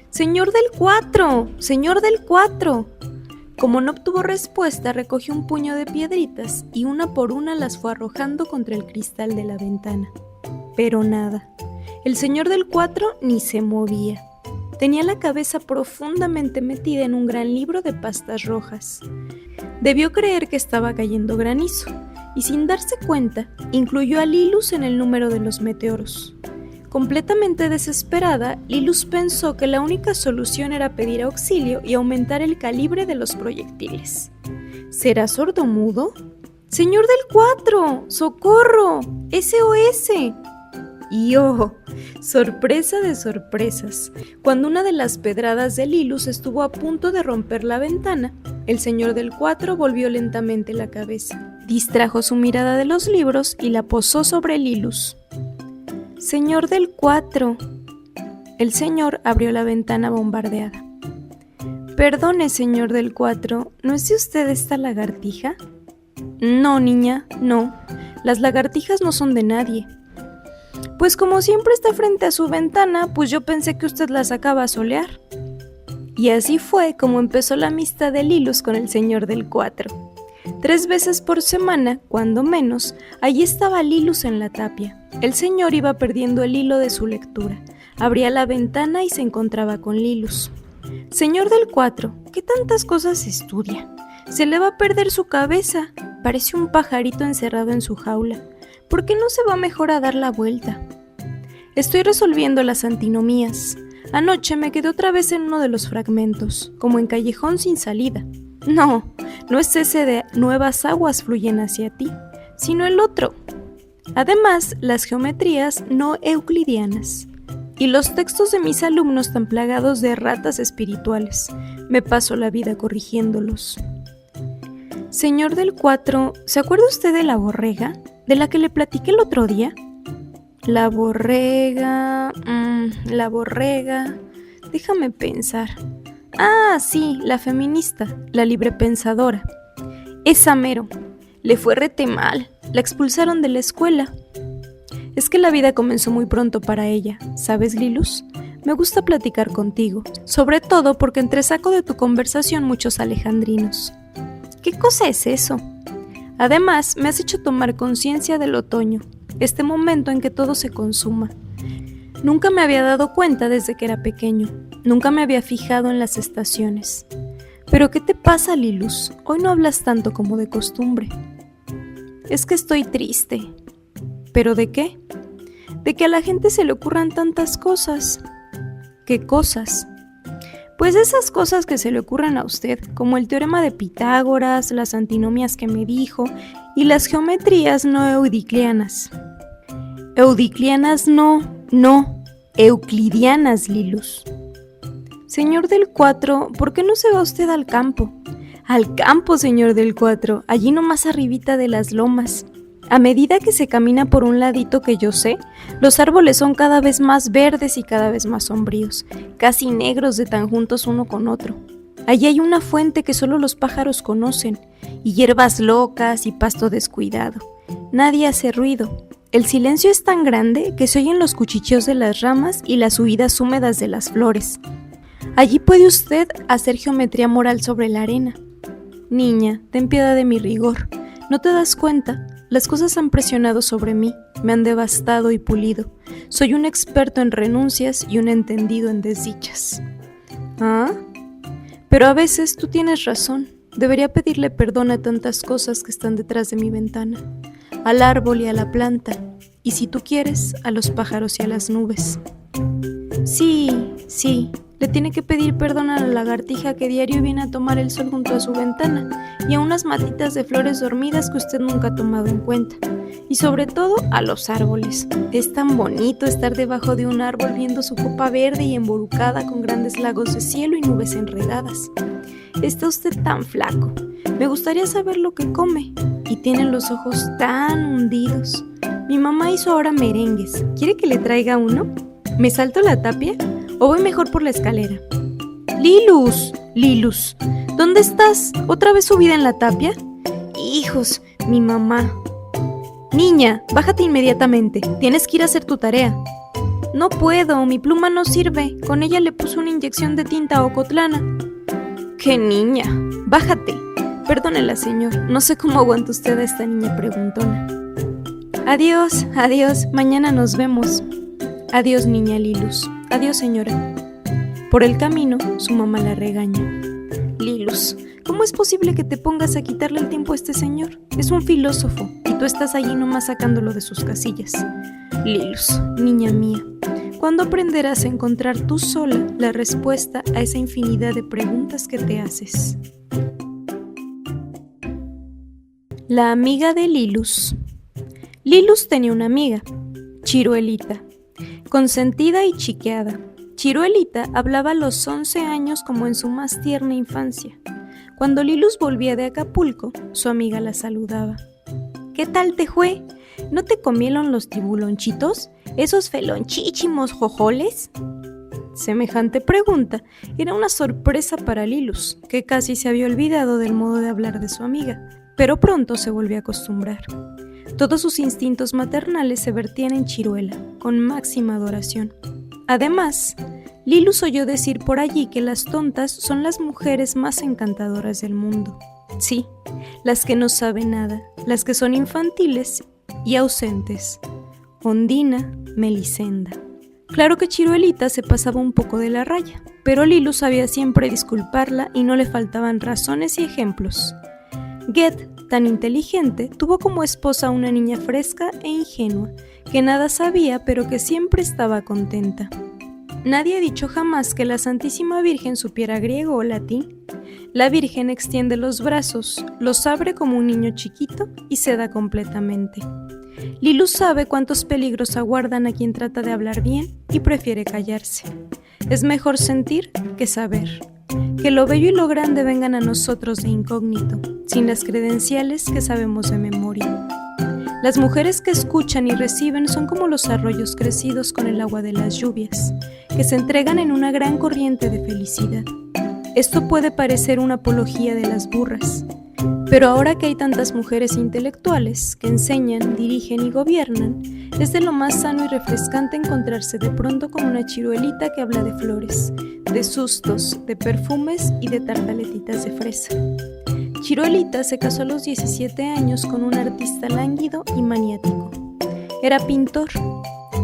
¡Señor del 4! ¡Señor del 4! Como no obtuvo respuesta, recogió un puño de piedritas y una por una las fue arrojando contra el cristal de la ventana. Pero nada. El señor del 4 ni se movía. Tenía la cabeza profundamente metida en un gran libro de pastas rojas. Debió creer que estaba cayendo granizo, y sin darse cuenta, incluyó a Lilus en el número de los meteoros. Completamente desesperada, Lilus pensó que la única solución era pedir auxilio y aumentar el calibre de los proyectiles. ¿Será sordomudo? ¡Señor del 4! ¡Socorro! ¡SOS! Y ¡oh! Sorpresa de sorpresas. Cuando una de las pedradas de Lilus estuvo a punto de romper la ventana, el señor del 4 volvió lentamente la cabeza, distrajo su mirada de los libros y la posó sobre Lilus. ¡Señor del 4! El señor abrió la ventana bombardeada. Perdone, señor del 4, ¿no es de usted esta lagartija? No, niña, no. Las lagartijas no son de nadie. Pues como siempre está frente a su ventana, pues yo pensé que usted la sacaba a solear. Y así fue como empezó la amistad de Lilus con el señor del 4. 3 veces por semana, cuando menos, allí estaba Lilus en la tapia. El señor iba perdiendo el hilo de su lectura. Abría la ventana y se encontraba con Lilus. Señor del 4, ¿qué tantas cosas estudia? Se le va a perder su cabeza. Parece un pajarito encerrado en su jaula. ¿Por qué no se va mejor a dar la vuelta? Estoy resolviendo las antinomías. Anoche me quedé otra vez en uno de los fragmentos, como en callejón sin salida. No es ese de nuevas aguas fluyen hacia ti, sino el otro. Además, las geometrías no euclidianas. Y los textos de mis alumnos tan plagados de ratas espirituales. Me paso la vida corrigiéndolos. Señor del 4, ¿se acuerda usted de la borrega? ¿De la que le platiqué el otro día? La borrega... Déjame pensar. Ah, sí, la feminista, la librepensadora. Esa mero. Le fue rete mal. La expulsaron de la escuela. Es que la vida comenzó muy pronto para ella, ¿sabes, Lilus? Me gusta platicar contigo, sobre todo porque entresaco de tu conversación muchos alejandrinos. ¿Qué cosa es eso? Además, me has hecho tomar conciencia del otoño, este momento en que todo se consuma. Nunca me había dado cuenta desde que era pequeño, nunca me había fijado en las estaciones. ¿Pero qué te pasa, Lilus? Hoy no hablas tanto como de costumbre. Es que estoy triste. ¿Pero de qué? De que a la gente se le ocurran tantas cosas. ¿Qué cosas? Pues esas cosas que se le ocurren a usted, como el teorema de Pitágoras, las antinomias que me dijo y las geometrías no euclidianas. Euclidianas no, euclidianas, Lilus. Señor del 4, ¿por qué no se va usted al campo? Al campo, señor del 4, allí nomás arribita de las lomas. A medida que se camina por un ladito que yo sé, los árboles son cada vez más verdes y cada vez más sombríos, casi negros de tan juntos uno con otro. Allí hay una fuente que solo los pájaros conocen, y hierbas locas y pasto descuidado. Nadie hace ruido. El silencio es tan grande que se oyen los cuchicheos de las ramas y las huidas húmedas de las flores. Allí puede usted hacer geometría moral sobre la arena. Niña, ten piedad de mi rigor. ¿No te das cuenta? Las cosas han presionado sobre mí, me han devastado y pulido. Soy un experto en renuncias y un entendido en desdichas. ¿Ah? Pero a veces tú tienes razón. Debería pedirle perdón a tantas cosas que están detrás de mi ventana. Al árbol y a la planta. Y si tú quieres, a los pájaros y a las nubes. Sí. Le tiene que pedir perdón a la lagartija que diario viene a tomar el sol junto a su ventana y a unas matitas de flores dormidas que usted nunca ha tomado en cuenta. Y sobre todo a los árboles. Es tan bonito estar debajo de un árbol viendo su copa verde y emborucada con grandes lagos de cielo y nubes enredadas. Está usted tan flaco. Me gustaría saber lo que come. Y tiene los ojos tan hundidos. Mi mamá hizo ahora merengues. ¿Quiere que le traiga uno? ¿Me salto la tapia? ¿O voy mejor por la escalera? Lilus, ¿dónde estás? ¿Otra vez subida en la tapia? Hijos, mi mamá. Niña, bájate inmediatamente, tienes que ir a hacer tu tarea. No puedo, mi pluma no sirve, con ella le puse una inyección de tinta ocotlana. ¡Qué niña! Bájate. Perdónela, señor, no sé cómo aguanta usted a esta niña preguntona. Adiós, mañana nos vemos. Adiós, niña Lilus. Adiós, señora. Por el camino, su mamá la regaña. Lilus, ¿cómo es posible que te pongas a quitarle el tiempo a este señor? Es un filósofo y tú estás allí nomás sacándolo de sus casillas. Lilus, niña mía, ¿cuándo aprenderás a encontrar tú sola la respuesta a esa infinidad de preguntas que te haces? La amiga de Lilus. Lilus tenía una amiga, Chiruelita. Consentida y chiqueada, Chiruelita hablaba a los 11 años como en su más tierna infancia. Cuando Lilus volvía de Acapulco, su amiga la saludaba. ¿Qué tal te fue? ¿No te comieron los tibulonchitos? ¿Esos felonchíchimos jojoles? Semejante pregunta era una sorpresa para Lilus, que casi se había olvidado del modo de hablar de su amiga, pero pronto se volvió a acostumbrar. Todos sus instintos maternales se vertían en Chiruela, con máxima adoración. Además, Lilus oyó decir por allí que las tontas son las mujeres más encantadoras del mundo. Sí, las que no saben nada, las que son infantiles y ausentes. Ondina, Melisenda. Claro que Chiruelita se pasaba un poco de la raya, pero Lilus sabía siempre disculparla y no le faltaban razones y ejemplos. Get, tan inteligente, tuvo como esposa a una niña fresca e ingenua, que nada sabía pero que siempre estaba contenta. Nadie ha dicho jamás que la Santísima Virgen supiera griego o latín. La Virgen extiende los brazos, los abre como un niño chiquito y se da completamente. Lilus sabe cuántos peligros aguardan a quien trata de hablar bien y prefiere callarse. Es mejor sentir que saber. Que lo bello y lo grande vengan a nosotros de incógnito, sin las credenciales que sabemos de memoria. Las mujeres que escuchan y reciben son como los arroyos crecidos con el agua de las lluvias, que se entregan en una gran corriente de felicidad. Esto puede parecer una apología de las burras, Pero ahora que hay tantas mujeres intelectuales que enseñan, dirigen y gobiernan, es de lo más sano y refrescante encontrarse de pronto con una chiruelita que habla de flores, de sustos, de perfumes y de tartaletitas de fresa. Chiruelita se casó a los 17 años con un artista lánguido y maniático. Era pintor,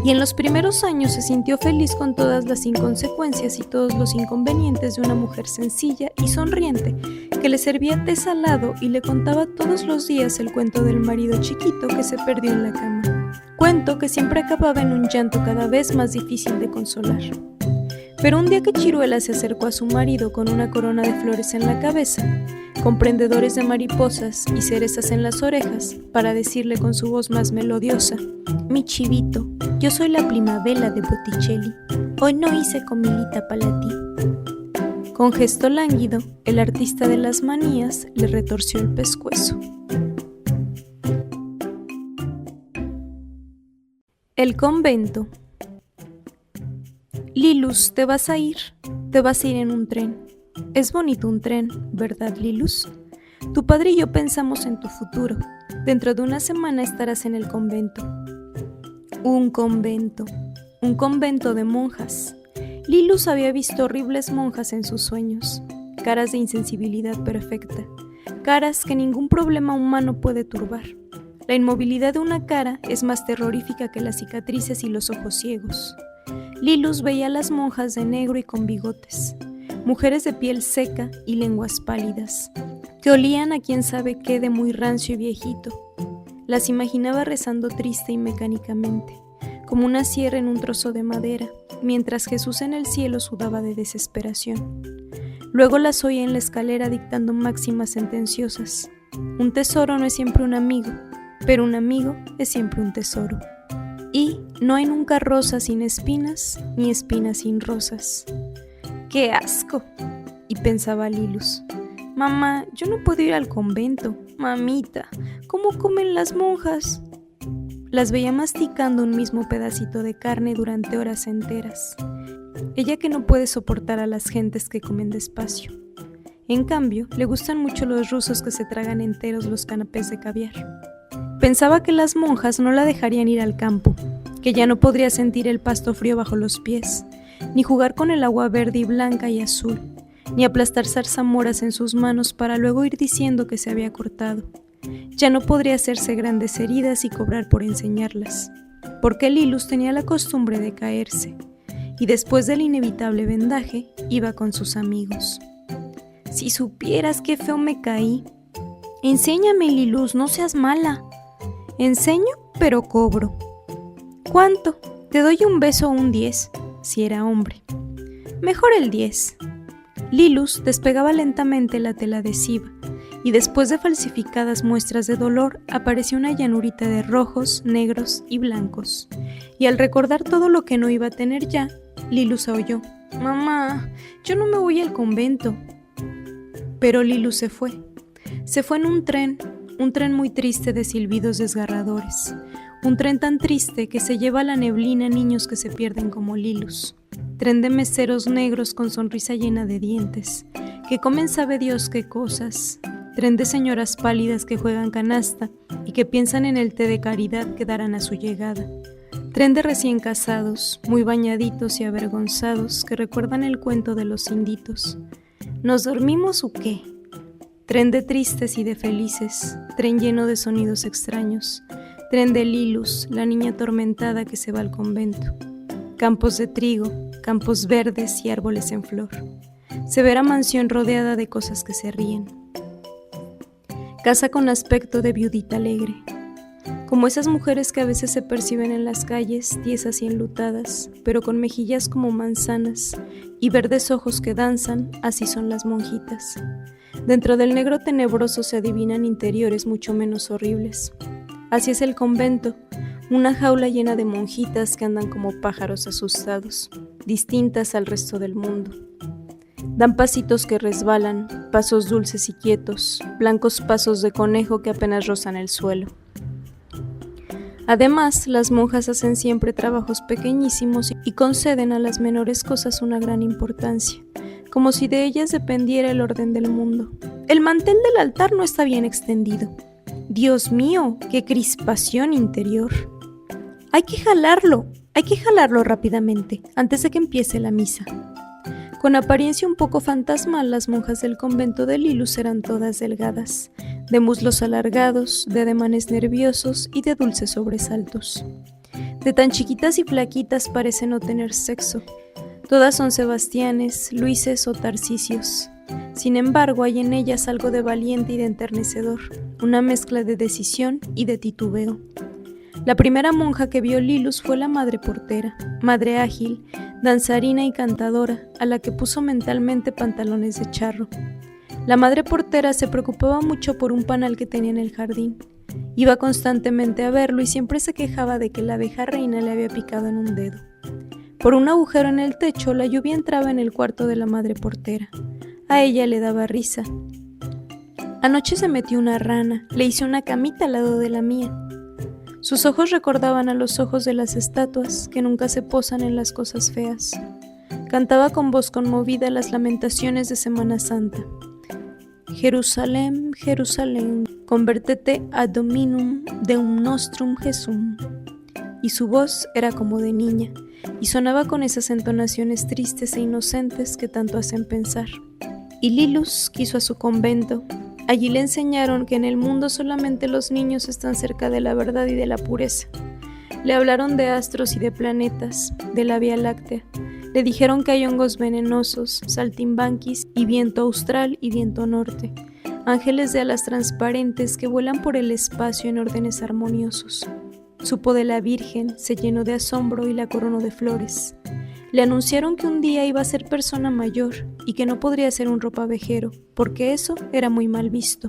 y en los primeros años se sintió feliz con todas las inconsecuencias y todos los inconvenientes de una mujer sencilla y sonriente que le servía té salado y le contaba todos los días el cuento del marido chiquito que se perdió en la cama. Cuento que siempre acababa en un llanto cada vez más difícil de consolar. Pero un día que Chiruela se acercó a su marido con una corona de flores en la cabeza, con prendedores de mariposas y cerezas en las orejas, para decirle con su voz más melodiosa: «Mi chivito, yo soy la primavera de Botticelli. Hoy no hice comilita para ti». Con gesto lánguido, el artista de las manías le retorció el pescuezo. El convento. Lilus, te vas a ir en un tren. Es bonito un tren, ¿verdad, Lilus? Tu padre y yo pensamos en tu futuro. Dentro de una semana estarás en el convento. Un convento de monjas. Lilus había visto horribles monjas en sus sueños, caras de insensibilidad perfecta, caras que ningún problema humano puede turbar. La inmovilidad de una cara es más terrorífica que las cicatrices y los ojos ciegos. Lilus veía a las monjas de negro y con bigotes, mujeres de piel seca y lenguas pálidas, que olían a quién sabe qué de muy rancio y viejito. Las imaginaba rezando triste y mecánicamente, como una sierra en un trozo de madera, mientras Jesús en el cielo sudaba de desesperación. Luego las oía en la escalera dictando máximas sentenciosas. Un tesoro no es siempre un amigo, pero un amigo es siempre un tesoro. Y no hay nunca rosas sin espinas, ni espinas sin rosas. ¡Qué asco! Y pensaba Lilus: «Mamá, yo no puedo ir al convento. Mamita, ¿cómo comen las monjas?» Las veía masticando un mismo pedacito de carne durante horas enteras. Ella que no puede soportar a las gentes que comen despacio. En cambio, le gustan mucho los rusos que se tragan enteros los canapés de caviar. Pensaba que las monjas no la dejarían ir al campo, que ya no podría sentir el pasto frío bajo los pies, ni jugar con el agua verde y blanca y azul, ni aplastar zarzamoras en sus manos para luego ir diciendo que se había cortado. Ya no podría hacerse grandes heridas y cobrar por enseñarlas, porque Lilus tenía la costumbre de caerse, y después del inevitable vendaje iba con sus amigos. «Si supieras qué feo me caí». «Enséñame, Lilus, no seas mala». «Enseño, pero cobro». «¿Cuánto? Te doy un beso o un 10, si era hombre». «Mejor el 10». Lilus despegaba lentamente la tela adhesiva, y después de falsificadas muestras de dolor apareció una llanurita de rojos, negros y blancos. Y al recordar todo lo que no iba a tener ya, Lilus aulló: «Mamá, yo no me voy al convento». Pero Lilus se fue. Se fue en un tren muy triste de silbidos desgarradores. Un tren tan triste que se lleva a la neblina niños que se pierden como Lilus. Tren de meseros negros con sonrisa llena de dientes, que comen sabe Dios qué cosas. Tren de señoras pálidas que juegan canasta y que piensan en el té de caridad que darán a su llegada. Tren de recién casados, muy bañaditos y avergonzados, que recuerdan el cuento de los inditos. ¿Nos dormimos o qué? Tren de tristes y de felices, tren lleno de sonidos extraños. Tren de Lilus, la niña atormentada que se va al convento. Campos de trigo, campos verdes y árboles en flor. Severa mansión rodeada de cosas que se ríen. Casa con aspecto de viudita alegre, como esas mujeres que a veces se perciben en las calles, tiesas y enlutadas, pero con mejillas como manzanas y verdes ojos que danzan, así son las monjitas. Dentro del negro tenebroso se adivinan interiores mucho menos horribles. Así es el convento, una jaula llena de monjitas que andan como pájaros asustados, distintas al resto del mundo. Dan pasitos que resbalan, pasos dulces y quietos, blancos pasos de conejo que apenas rozan el suelo. Además, las monjas hacen siempre trabajos pequeñísimos y conceden a las menores cosas una gran importancia, como si de ellas dependiera el orden del mundo. El mantel del altar no está bien extendido. Dios mío, qué crispación interior. Hay que jalarlo rápidamente, antes de que empiece la misa. Con apariencia un poco fantasmal, las monjas del convento de Lilus eran todas delgadas, de muslos alargados, de ademanes nerviosos y de dulces sobresaltos. De tan chiquitas y flaquitas parece no tener sexo. Todas son Sebastianes, Luises o Tarcisios. Sin embargo, hay en ellas algo de valiente y de enternecedor, una mezcla de decisión y de titubeo. La primera monja que vio Lilus fue la madre portera, madre ágil, danzarina y cantadora, a la que puso mentalmente pantalones de charro. La madre portera se preocupaba mucho por un panal que tenía en el jardín. Iba constantemente a verlo y siempre se quejaba de que la abeja reina le había picado en un dedo. Por un agujero en el techo, la lluvia entraba en el cuarto de la madre portera. A ella le daba risa. Anoche se metió una rana, le hice una camita al lado de la mía. Sus ojos recordaban a los ojos de las estatuas que nunca se posan en las cosas feas. Cantaba con voz conmovida las lamentaciones de Semana Santa. Jerusalem, Jerusalem, convertete ad dominum deum nostrum Jesum. Y su voz era como de niña, y sonaba con esas entonaciones tristes e inocentes que tanto hacen pensar. Y Lilus quiso a su convento. Allí le enseñaron que en el mundo solamente los niños están cerca de la verdad y de la pureza. Le hablaron de astros y de planetas, de la Vía Láctea. Le dijeron que hay hongos venenosos, saltimbanquis y viento austral y viento norte, ángeles de alas transparentes que vuelan por el espacio en órdenes armoniosos. Supo de la Virgen, se llenó de asombro y la coronó de flores. Le anunciaron que un día iba a ser persona mayor y que no podría ser un ropavejero, porque eso era muy mal visto.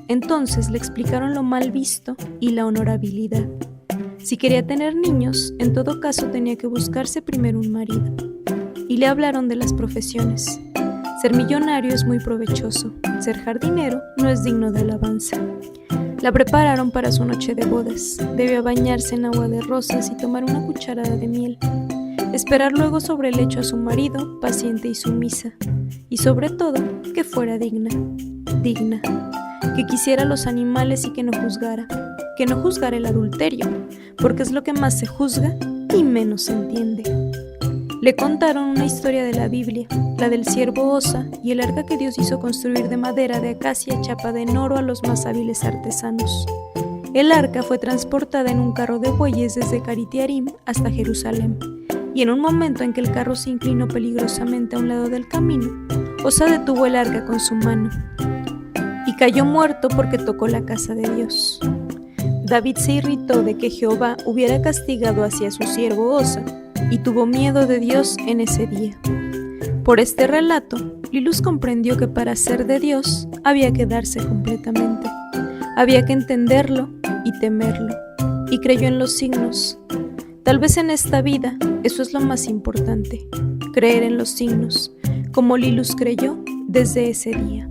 Entonces le explicaron lo mal visto y la honorabilidad. Si quería tener niños, en todo caso tenía que buscarse primero un marido. Y le hablaron de las profesiones. Ser millonario es muy provechoso, ser jardinero no es digno de alabanza. La prepararon para su noche de bodas. Debió bañarse en agua de rosas y tomar una cucharada de miel. Esperar luego sobre el lecho a su marido, paciente y sumisa. Y sobre todo, que fuera digna. Que quisiera los animales y que no juzgara el adulterio, porque es lo que más se juzga y menos se entiende. Le contaron una historia de la Biblia, la del ciervo Osa y el arca que Dios hizo construir de madera de acacia chapada en oro a los más hábiles artesanos. El arca fue transportada en un carro de bueyes desde Caritiarim hasta Jerusalén, y en un momento en que el carro se inclinó peligrosamente a un lado del camino, Osa detuvo el arca con su mano y cayó muerto porque tocó la casa de Dios. David se irritó de que Jehová hubiera castigado hacia su siervo Osa y tuvo miedo de Dios en ese día. Por este relato, Lilus comprendió que para ser de Dios había que darse completamente, había que entenderlo y temerlo, y creyó en los signos. Tal vez en esta vida eso es lo más importante, creer en los signos, como Lilus creyó desde ese día.